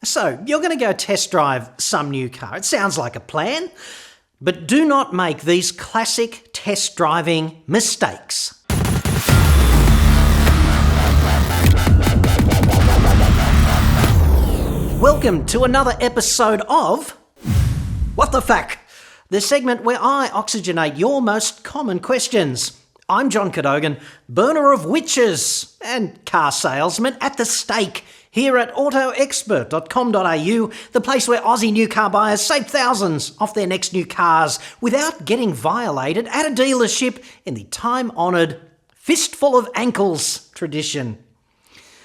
So, you're going to go test drive some new car. It sounds like a plan, but do not make these classic test driving mistakes. Welcome to another episode of What the Fuck? The segment where I oxygenate your most common questions. I'm John Cadogan, burner of witches and car salesman at the stake here at autoexpert.com.au, the place where Aussie new car buyers save thousands off their next new cars without getting violated at a dealership in the time-honoured fistful of ankles tradition.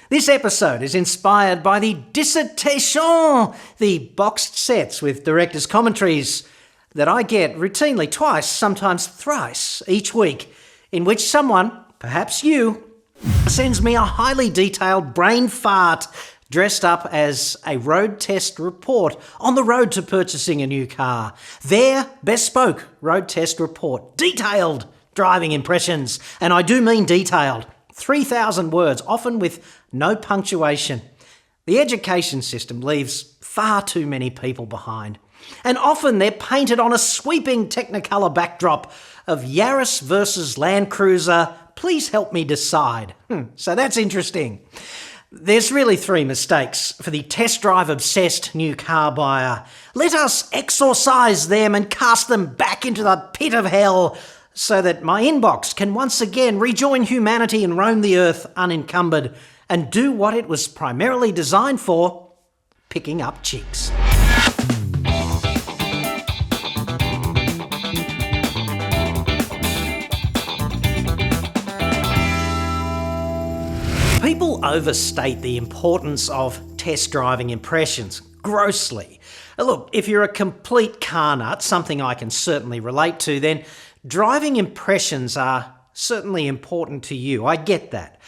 This episode is inspired by the dissertations, the boxed sets with director's commentaries that I get routinely twice, sometimes thrice each week, in which someone, perhaps you, sends me a highly detailed brain fart dressed up as a road test report on the road to purchasing a new car. Their bespoke road test report, detailed driving impressions, and I do mean detailed, 3,000 words, often with no punctuation. The education system leaves far too many people behind, and often they're painted on a sweeping Technicolor backdrop of Yaris versus LandCruiser. Please help me decide. So that's interesting. There's really three mistakes for the test drive obsessed new car buyer. Let us exorcise them and cast them back into the pit of hell so that my inbox can once again rejoin humanity and roam the earth unencumbered and do what it was primarily designed for, picking up chicks. People overstate the importance of test driving impressions grossly. Look, if you're a complete car nut, something I can certainly relate to, then driving impressions are certainly important to you. I get that.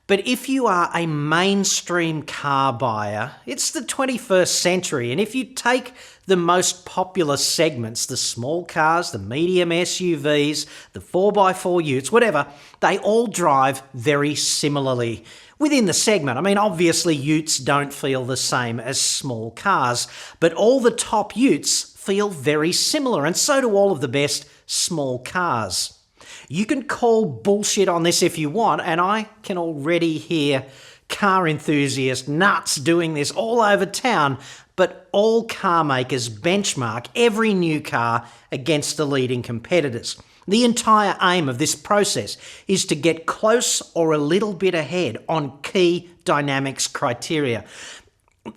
But if you are a mainstream car buyer, it's the 21st century, and if you take the most popular segments, the small cars, the medium SUVs, the 4x4 utes, whatever, they all drive very similarly within the segment. I mean, obviously utes don't feel the same as small cars, but all the top utes feel very similar, and so do all of the best small cars. You can call bullshit on this if you want, and I can already hear car enthusiast nuts doing this all over town, but all car makers benchmark every new car against the leading competitors. The entire aim of this process is to get close or a little bit ahead on key dynamics criteria.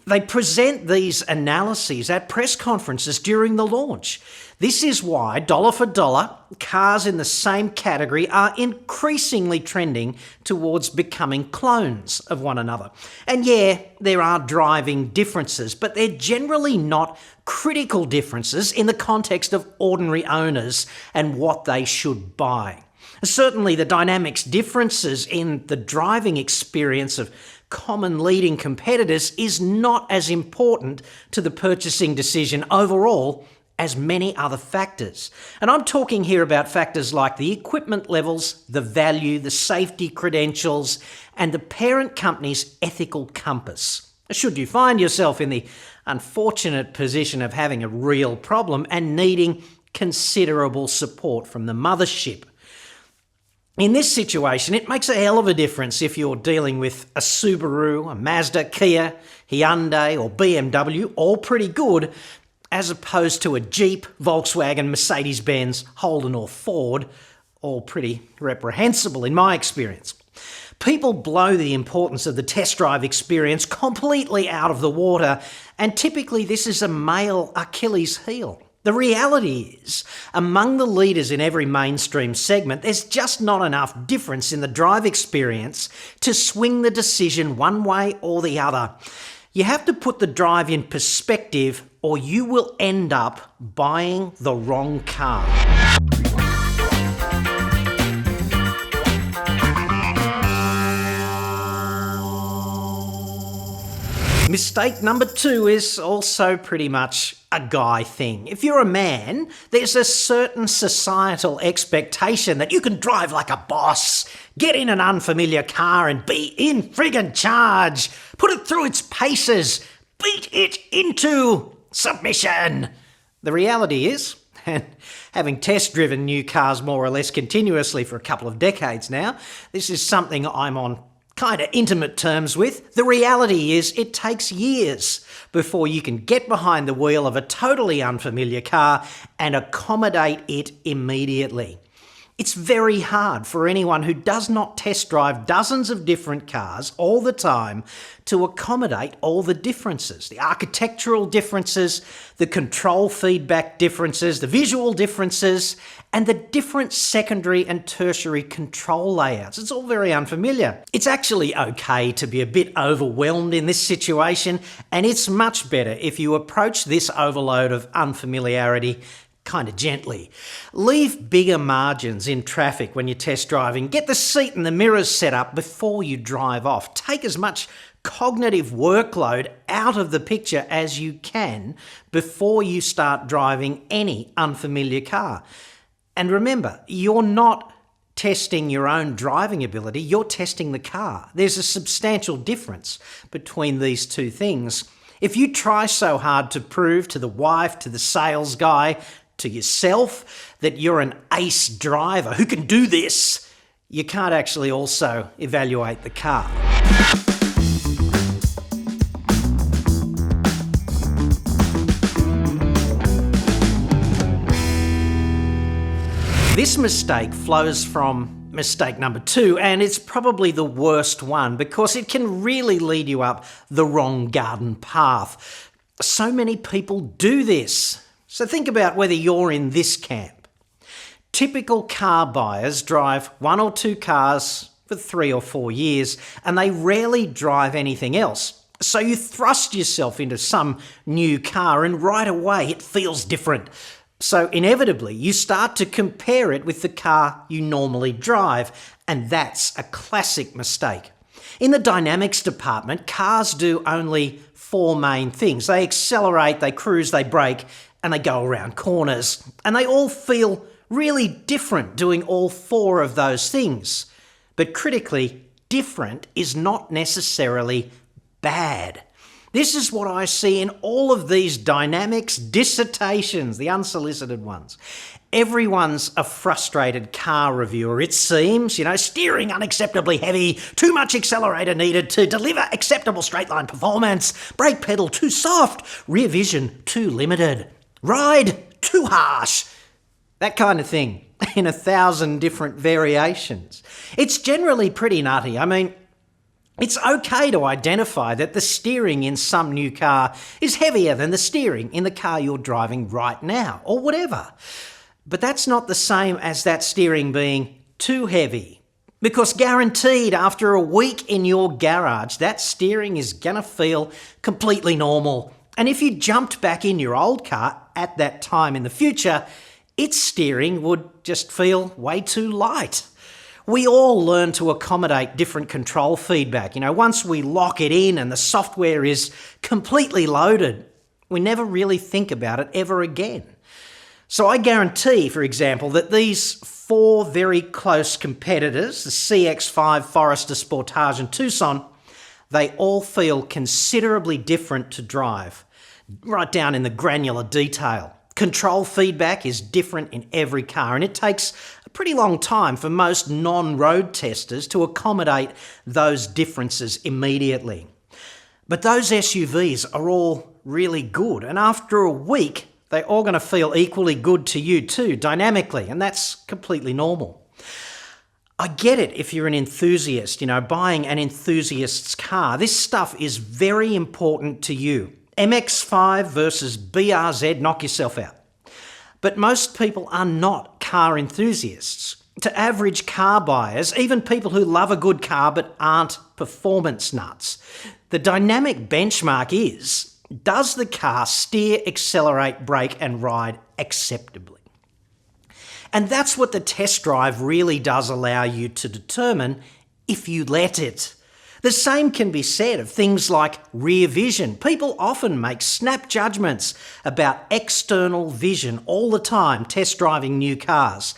They present these analyses at press conferences during the launch. This is why, dollar for dollar, cars in the same category are increasingly trending towards becoming clones of one another. And yeah, there are driving differences, but they're generally not critical differences in the context of ordinary owners and what they should buy. Certainly, the dynamics differences in the driving experience of common leading competitors is not as important to the purchasing decision overall as many other factors. And I'm talking here about factors like the equipment levels, the value, the safety credentials, and the parent company's ethical compass. Should you find yourself in the unfortunate position of having a real problem and needing considerable support from the mothership. In this situation, it makes a hell of a difference if you're dealing with a Subaru, a Mazda, Kia, Hyundai or BMW, all pretty good, as opposed to a Jeep, Volkswagen, Mercedes-Benz, Holden or Ford, all pretty reprehensible in my experience. People blow the importance of the test drive experience completely out of the water, and typically this is a male Achilles heel. The reality is, among the leaders in every mainstream segment, there's just not enough difference in the drive experience to swing the decision one way or the other. You have to put the drive in perspective, or you will end up buying the wrong car. Mistake number 2 is also pretty much a guy thing. If you're a man, there's a certain societal expectation that you can drive like a boss, get in an unfamiliar car and be in friggin' charge, put it through its paces, beat it into submission. The reality is, and having test-driven new cars more or less continuously for a couple of decades now, this is something I'm on kind of intimate terms with. The reality is it takes years before you can get behind the wheel of a totally unfamiliar car and accommodate it immediately. It's very hard for anyone who does not test drive dozens of different cars all the time to accommodate all the differences, the architectural differences, the control feedback differences, the visual differences, and the different secondary and tertiary control layouts. It's all very unfamiliar. It's actually okay to be a bit overwhelmed in this situation, and it's much better if you approach this overload of unfamiliarity kind of gently. Leave bigger margins in traffic when you're test driving. Get the seat and the mirrors set up before you drive off. Take as much cognitive workload out of the picture as you can before you start driving any unfamiliar car. And remember, you're not testing your own driving ability, you're testing the car. There's a substantial difference between these two things. If you try so hard to prove to the wife, to the sales guy, to yourself that you're an ace driver who can do this, you can't actually also evaluate the car. This mistake flows from mistake number 2, and it's probably the worst one because it can really lead you up the wrong garden path. So many people do this. So think about whether you're in this camp. Typical car buyers drive 1 or 2 cars for 3 or 4 years, and they rarely drive anything else. So you thrust yourself into some new car and right away it feels different. So inevitably you start to compare it with the car you normally drive, and that's a classic mistake. In the dynamics department, cars do only 4 main things. They accelerate, they cruise, they brake, and they go around corners. And they all feel really different doing all 4 of those things. But critically, different is not necessarily bad. This is what I see in all of these dynamics dissertations, the unsolicited ones. Everyone's a frustrated car reviewer, it seems. Steering unacceptably heavy, too much accelerator needed to deliver acceptable straight line performance, brake pedal too soft, rear vision too limited, ride too harsh. That kind of thing in 1,000 different variations. It's generally pretty nutty. I mean, it's okay to identify that the steering in some new car is heavier than the steering in the car you're driving right now, or whatever. But that's not the same as that steering being too heavy. Because guaranteed, after a week in your garage, that steering is gonna feel completely normal. And if you jumped back in your old car at that time in the future, its steering would just feel way too light. We all learn to accommodate different control feedback. Once we lock it in and the software is completely loaded, we never really think about it ever again. So I guarantee, for example, that these 4 very close competitors, the CX-5, Forester, Sportage and Tucson, they all feel considerably different to drive, right down in the granular detail. Control feedback is different in every car, and it takes a pretty long time for most non-road testers to accommodate those differences immediately. But those SUVs are all really good, and after a week, they're all going to feel equally good to you too, dynamically, and that's completely normal. I get it if you're an enthusiast, buying an enthusiast's car. This stuff is very important to you. MX-5 versus BRZ, knock yourself out. But most people are not car enthusiasts. To average car buyers, even people who love a good car but aren't performance nuts, the dynamic benchmark is, does the car steer, accelerate, brake and ride acceptably? And that's what the test drive really does allow you to determine if you let it. The same can be said of things like rear vision. People often make snap judgments about external vision all the time test driving new cars.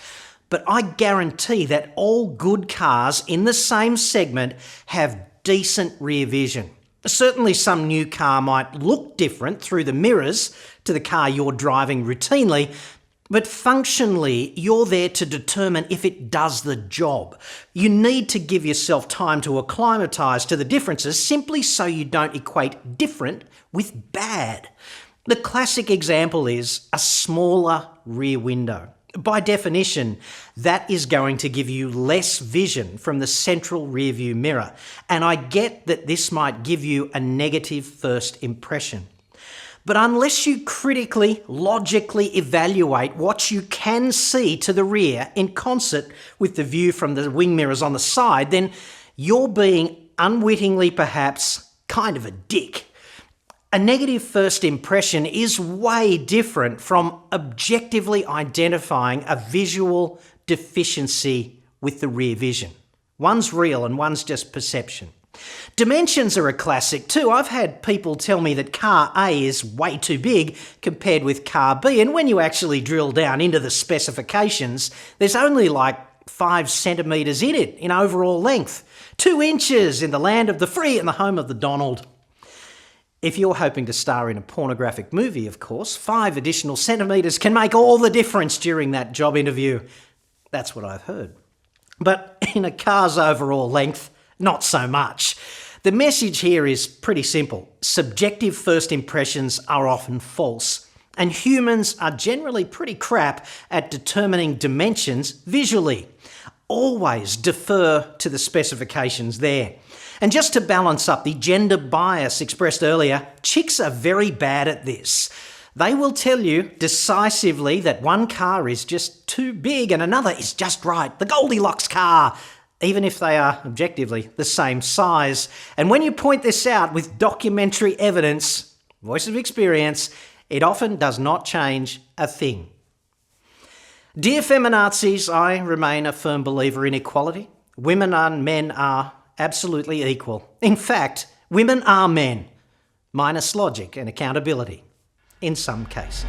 But I guarantee that all good cars in the same segment have decent rear vision. Certainly some new car might look different through the mirrors to the car you're driving routinely, but functionally, you're there to determine if it does the job. You need to give yourself time to acclimatise to the differences simply so you don't equate different with bad. The classic example is a smaller rear window. By definition, that is going to give you less vision from the central rear view mirror, and I get that this might give you a negative first impression. But unless you critically, logically evaluate what you can see to the rear in concert with the view from the wing mirrors on the side, then you're being unwittingly perhaps kind of a dick. A negative first impression is way different from objectively identifying a visual deficiency with the rear vision. One's real and one's just perception. Dimensions are a classic too. I've had people tell me that car A is way too big compared with car B, and when you actually drill down into the specifications, there's only like 5 centimetres in it in overall length. 2 inches in the land of the free and the home of the Donald. If you're hoping to star in a pornographic movie, of course, 5 additional centimetres can make all the difference during that job interview. That's what I've heard. But in a car's overall length, not so much. The message here is pretty simple. Subjective first impressions are often false, and humans are generally pretty crap at determining dimensions visually. Always defer to the specifications there. And just to balance up the gender bias expressed earlier, chicks are very bad at this. They will tell you decisively that one car is just too big and another is just right, the Goldilocks car, even if they are objectively the same size. And when you point this out with documentary evidence, voice of experience, it often does not change a thing. Dear feminazis, I remain a firm believer in equality. Women and men are absolutely equal. In fact, women are men, minus logic and accountability, in some cases.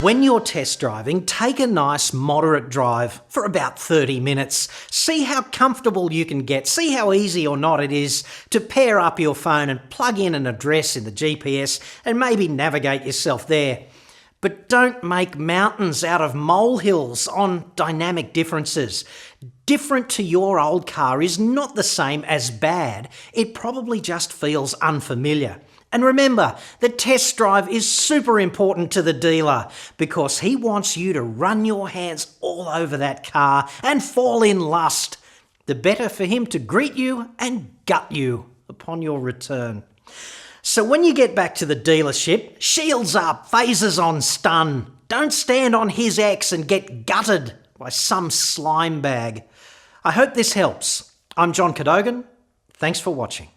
When you're test driving, take a nice moderate drive for about 30 minutes. See how comfortable you can get. See how easy or not it is to pair up your phone and plug in an address in the GPS and maybe navigate yourself there. But don't make mountains out of molehills on dynamic differences. Different to your old car is not the same as bad. It probably just feels unfamiliar. And remember, the test drive is super important to the dealer because he wants you to run your hands all over that car and fall in lust. The better for him to greet you and gut you upon your return. So when you get back to the dealership, shields up, phasers on stun. Don't stand on his X and get gutted by some slime bag. I hope this helps. I'm John Cadogan. Thanks for watching.